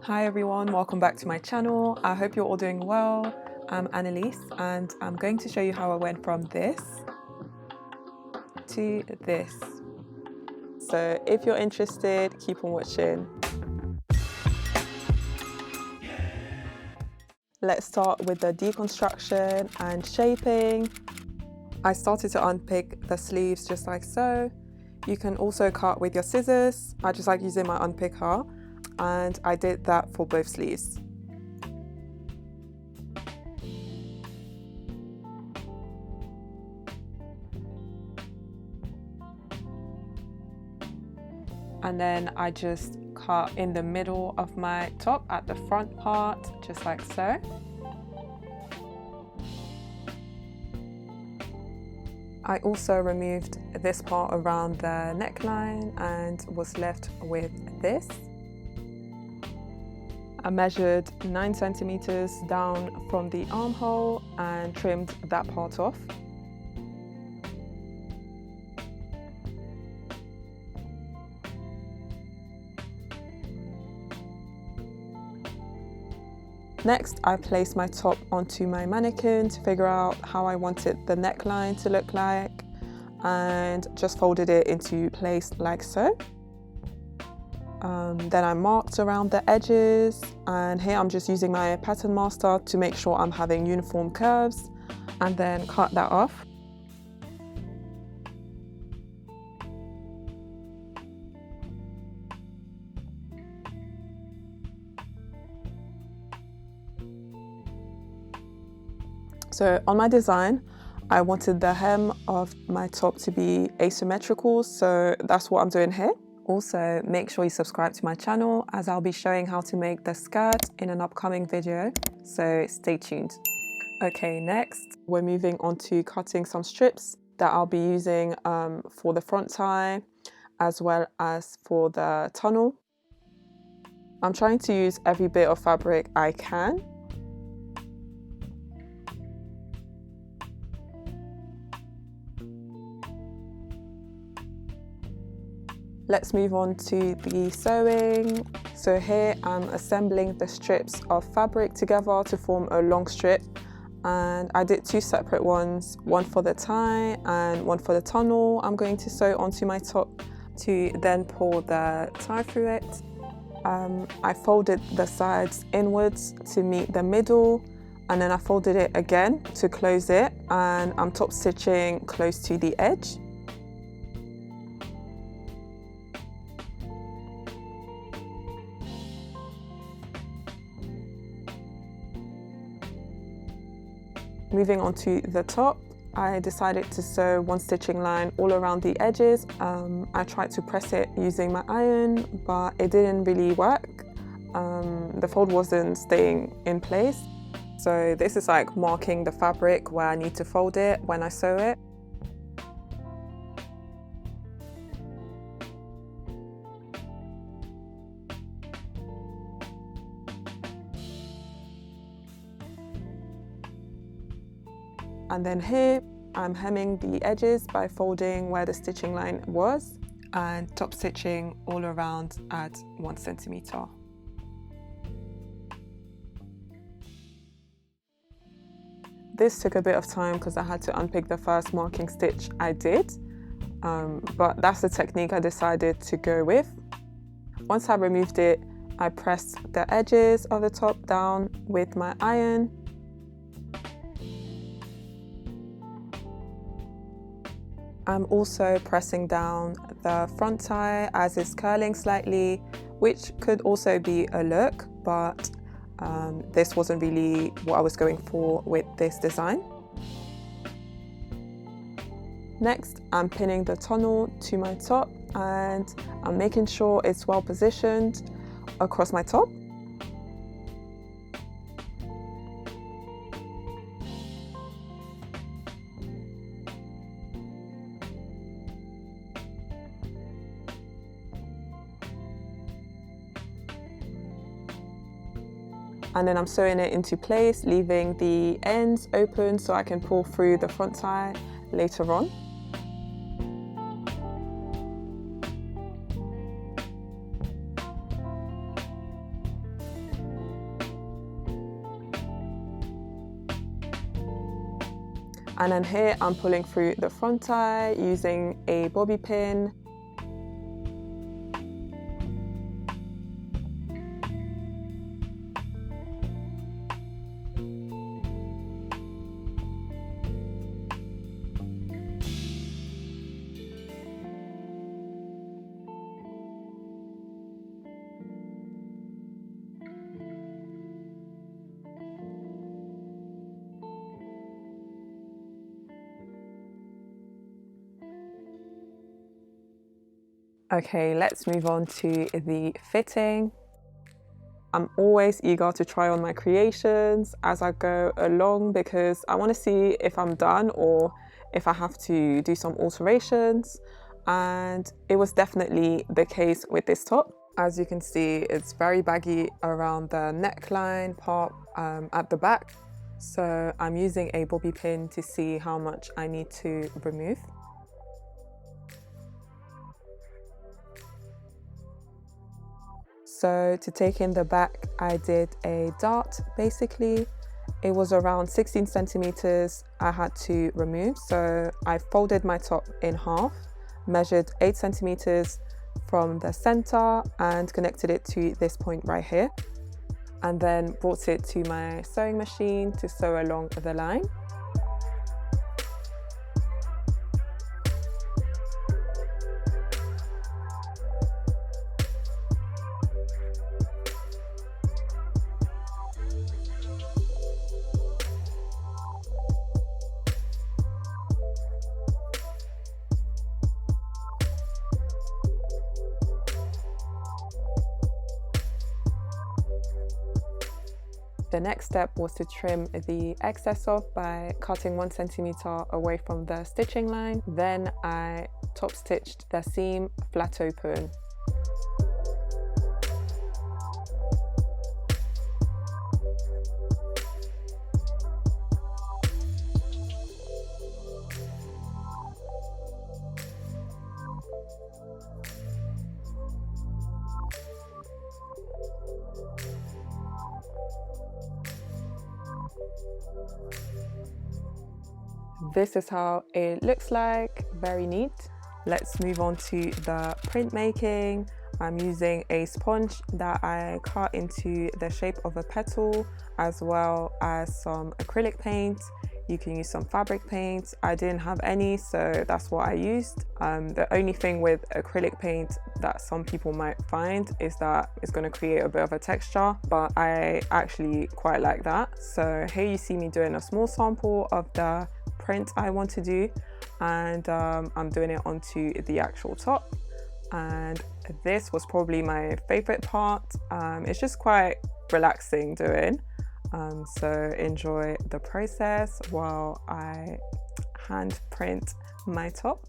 Hi everyone, welcome back to my channel. I hope you're all doing well. I'm Annalise and I'm going to show you how I went from this to this. So if you're interested, keep on watching. Let's start with the deconstruction and shaping. I started to unpick the sleeves just like so. You can also cut with your scissors. I just like using my unpicker, and I did that for both sleeves. And then I just cut in the middle of my top at the front part, just like so. I also removed this part around the neckline and was left with this. I measured 9 centimeters down from the armhole and trimmed that part off. Next, I placed my top onto my mannequin to figure out how I wanted the neckline to look like, and just folded it into place like so. Then I marked around the edges, and here I'm just using my pattern master to make sure I'm having uniform curves, and then cut that off. So on my design, I wanted the hem of my top to be asymmetrical, so that's what I'm doing here. Also, make sure you subscribe to my channel as I'll be showing how to make the skirt in an upcoming video, so stay tuned. Okay, next we're moving on to cutting some strips that I'll be using for the front tie as well as for the tunnel. I'm trying to use every bit of fabric I can. Let's move on to the sewing. So here I'm assembling the strips of fabric together to form a long strip, and I did 2 separate ones, one for the tie and one for the tunnel. I'm going to sew onto my top to then pull the tie through it. I folded the sides inwards to meet the middle, and then I folded it again to close it, and I'm top stitching close to the edge. Moving on to the top, I decided to sew 1 stitching line all around the edges. I tried to press it using my iron, but it didn't really work. The fold wasn't staying in place. So this is like marking the fabric where I need to fold it when I sew it. And then here, I'm hemming the edges by folding where the stitching line was and top stitching all around at 1 centimeter. This took a bit of time because I had to unpick the first marking stitch I did, but that's the technique I decided to go with. Once I removed it, I pressed the edges of the top down with my iron. I'm also pressing down the front tie as it's curling slightly, which could also be a look, but this wasn't really what I was going for with this design. Next, I'm pinning the tunnel to my top, and I'm making sure it's well positioned across my top. And then I'm sewing it into place, leaving the ends open so I can pull through the front tie later on. And then here I'm pulling through the front tie using a bobby pin. Okay, let's move on to the fitting. I'm always eager to try on my creations as I go along because I want to see if I'm done or if I have to do some alterations. And it was definitely the case with this top. As you can see, it's very baggy around the neckline part at the back. So I'm using a bobby pin to see how much I need to remove. So to take in the back, I did a dart basically. It was around 16 centimeters I had to remove. So I folded my top in half, measured 8 centimeters from the center and connected it to this point right here. And then brought it to my sewing machine to sew along the line. The next step was to trim the excess off by cutting 1 centimeter away from the stitching line. Then I top stitched the seam flat open. This is how it looks like, very neat. Let's move on to the printmaking. I'm using a sponge that I cut into the shape of a petal, as well as some acrylic paint. You can use some fabric paint. I didn't have any, so that's what I used. The only thing with acrylic paint that some people might find is that it's going to create a bit of a texture, but I actually quite like that. So here you see me doing a small sample of the print I want to do, and I'm doing it onto the actual top. And this was probably my favorite part. It's just quite relaxing doing. So enjoy the process while I hand print my top.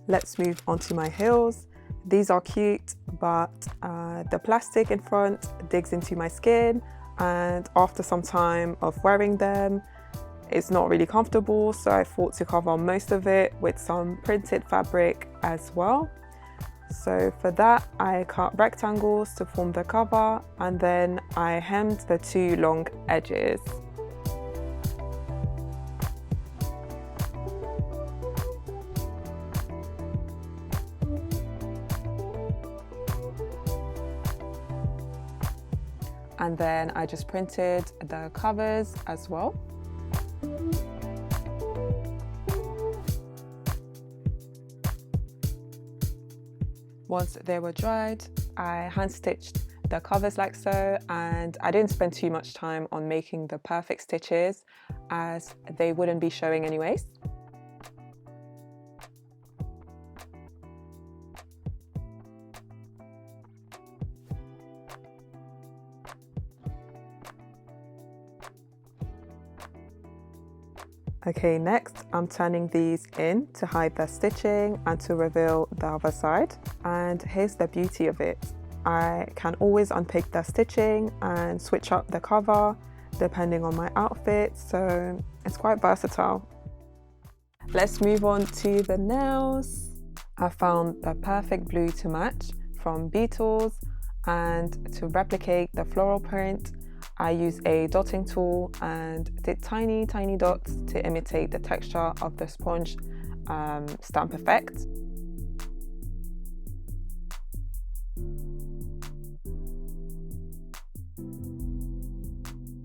Let's move on to my heels. These are cute, but the plastic in front digs into my skin, and after some time of wearing them, it's not really comfortable, so I thought to cover most of it with some printed fabric as well. So for that, I cut rectangles to form the cover, and then I hemmed the two long edges. and then I just printed the covers as well. Once they were dried, I hand stitched the covers like so, and I didn't spend too much time on making the perfect stitches as they wouldn't be showing anyways. Okay, next I'm turning these in to hide the stitching and to reveal the other side. And here's the beauty of it. I can always unpick the stitching and switch up the cover depending on my outfit, so it's quite versatile. Let's move on to the nails. I found the perfect blue to match from Beetles, and to replicate the floral print, I used a dotting tool and did tiny dots to imitate the texture of the sponge stamp effect.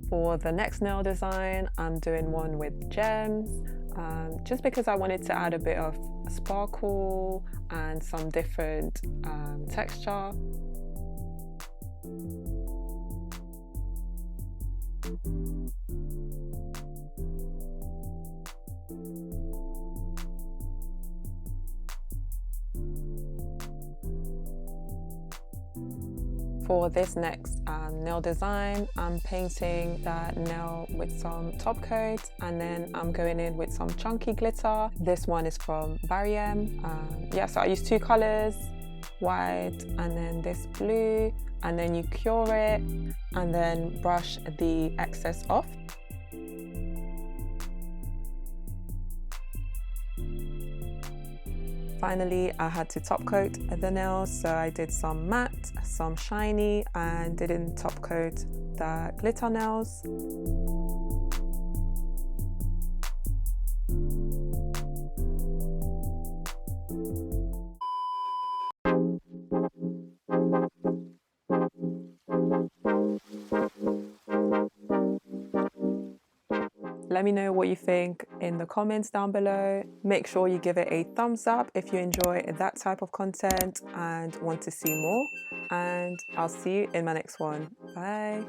For the next nail design, I'm doing one with gems, just because I wanted to add a bit of sparkle and some different texture. For this next nail design, I'm painting that nail with some top coat, and then I'm going in with some chunky glitter. This one is from Bariem. Yeah, so I use two colors, white and then this blue, and then you cure it and then brush the excess off. Finally, I had to top coat the nails, so I did some matte, some shiny, and didn't top coat the glitter nails. Let me know what you think in the comments down below. Make sure you give it a thumbs up if you enjoy that type of content and want to see more. And I'll see you in my next one. Bye.